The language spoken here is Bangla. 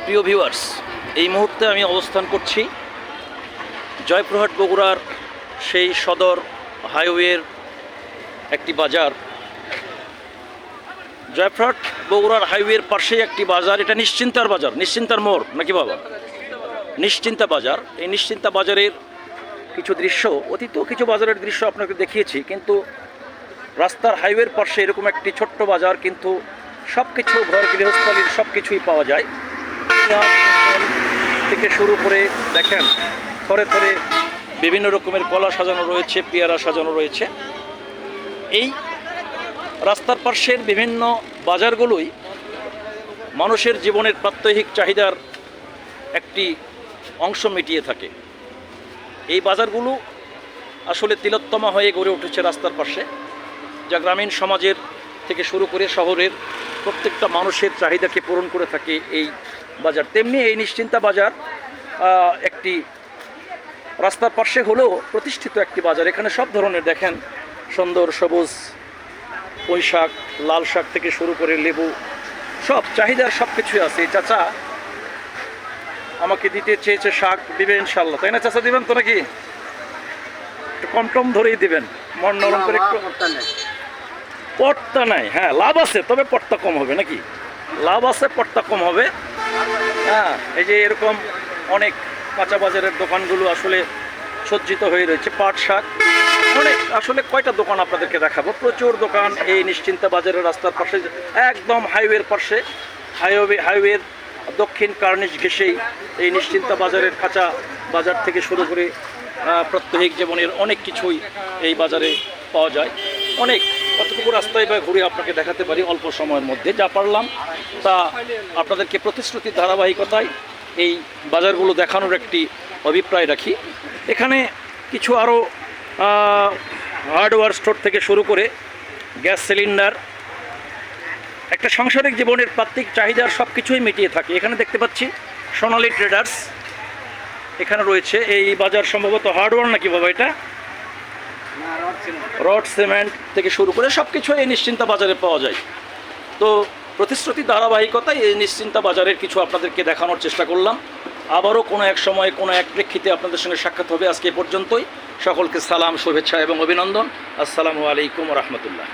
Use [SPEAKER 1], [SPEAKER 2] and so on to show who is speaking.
[SPEAKER 1] প্রিয় ভিউয়ার্স, এই মুহূর্তে আমি অবস্থান করছি জয়পুরহাট বগুড়ার সেই সদর হাইওয়ের একটি বাজার। জয়পুরহাট বগুড়ার হাইওয়ের পাশেই একটি বাজার, এটা নিশ্চিন্তার বাজার, নিশ্চিন্তার মোড় নাকি বাবা? নিশ্চিন্তা বাজার। এই নিশ্চিন্তা বাজারের কিছু দৃশ্য, অতীত কিছু বাজারের দৃশ্য আপনাকে দেখিয়েছি, কিন্তু রাস্তার হাইওয়ের পাশে এরকম একটি ছোট্ট বাজার, কিন্তু সব কিছু ঘর গৃহস্থলীর সব কিছুই পাওয়া যায় থেকে শুরু করে দেখেন থরে থরে বিভিন্ন রকমের কলা সাজানো রয়েছে, পেয়ারা সাজানো রয়েছে। এই রাস্তার পাশের বিভিন্ন বাজারগুলোই মানুষের জীবনের প্রাত্যহিক চাহিদার একটি অংশ মিটিয়ে থাকে। এই বাজারগুলো আসলে তিলোত্তমা হয়ে গড়ে উঠেছে রাস্তার পাশে, যা গ্রামীণ সমাজের থেকে শুরু করে শহরের প্রত্যেকটা মানুষের চাহিদাকে পূরণ করে থাকে এই বাজার। তেমনি এই নিশ্চিন্তা বাজার একটি রাস্তার পাশে হলেও প্রতিষ্ঠিত একটি বাজার। এখানে সব ধরনের দেখেন সুন্দর সবুজ পুঁই শাক, লাল শাক থেকে শুরু করে লেবু, সব চাহিদার সব কিছুই আছে। এই চাচা আমাকে দিতে চেয়েছে শাক, দিবে ইনশাল্লাহ, তাই না চাচা? দিবেন তো নাকি? একটু কম টম ধরেই দিবেন, মন নরম করে। একটু পট্টা নাই, হ্যাঁ লাভ আছে, তবে পট্টা কম হবে নাকি? লাভ আছে, পট্টা কম হবে। হ্যাঁ, এই যে এরকম অনেক কাঁচা বাজারের দোকানগুলো আসলে সজ্জিত হয়ে রয়েছে। পাট শাক, অনেক, আসলে কয়টা দোকান আপনাদেরকে দেখাবো, প্রচুর দোকান এই নিশ্চিন্তা বাজারের রাস্তার পাশে, একদম হাইওয়ের পাশে। হাইওয়ের দক্ষিণ কার্নিশ ঘেঁষেই এই নিশ্চিন্তা বাজারের কাঁচা বাজার থেকে শুরু করে প্রাত্যহিক জীবনের অনেক কিছুই এই বাজারে পাওয়া যায়। অনেক, কতটুকু রাস্তায় বা ঘুরে আপনাকে দেখাতে পারি অল্প সময়ের মধ্যে, যা পারলাম তা আপনাদেরকে প্রতিশ্রুতির ধারাবাহিকতায় এই বাজারগুলো দেখানোর একটি অভিপ্রায় রাখি। এখানে কিছু আরও হার্ডওয়্যার স্টোর থেকে শুরু করে গ্যাস সিলিন্ডার, একটা সাংসারিক জীবনের প্রাত্যহিক চাহিদার সব কিছুই মিটিয়ে থাকে। এখানে দেখতে পাচ্ছি সোনালী ট্রেডার্স এখানে রয়েছে। এই বাজার সম্ভবত হার্ডওয়্যার নাকি বাবা? এটা রড সিমেন্ট থেকে শুরু করে সব কিছু এই নিশ্চিন্তা বাজারে পাওয়া যায়। তো প্রতিশ্রুতি ধারাবাহিকতায় এই নিশ্চিন্তা বাজারের কিছু আপনাদেরকে দেখানোর চেষ্টা করলাম। আবারও কোনো এক সময় কোনো এক প্রেক্ষিতে আপনাদের সঙ্গে সাক্ষাৎ হবে। আজকে এ পর্যন্তই। সকলকে সালাম, শুভেচ্ছা এবং অভিনন্দন। আসসালামু আলাইকুম রহমতুল্লাহ।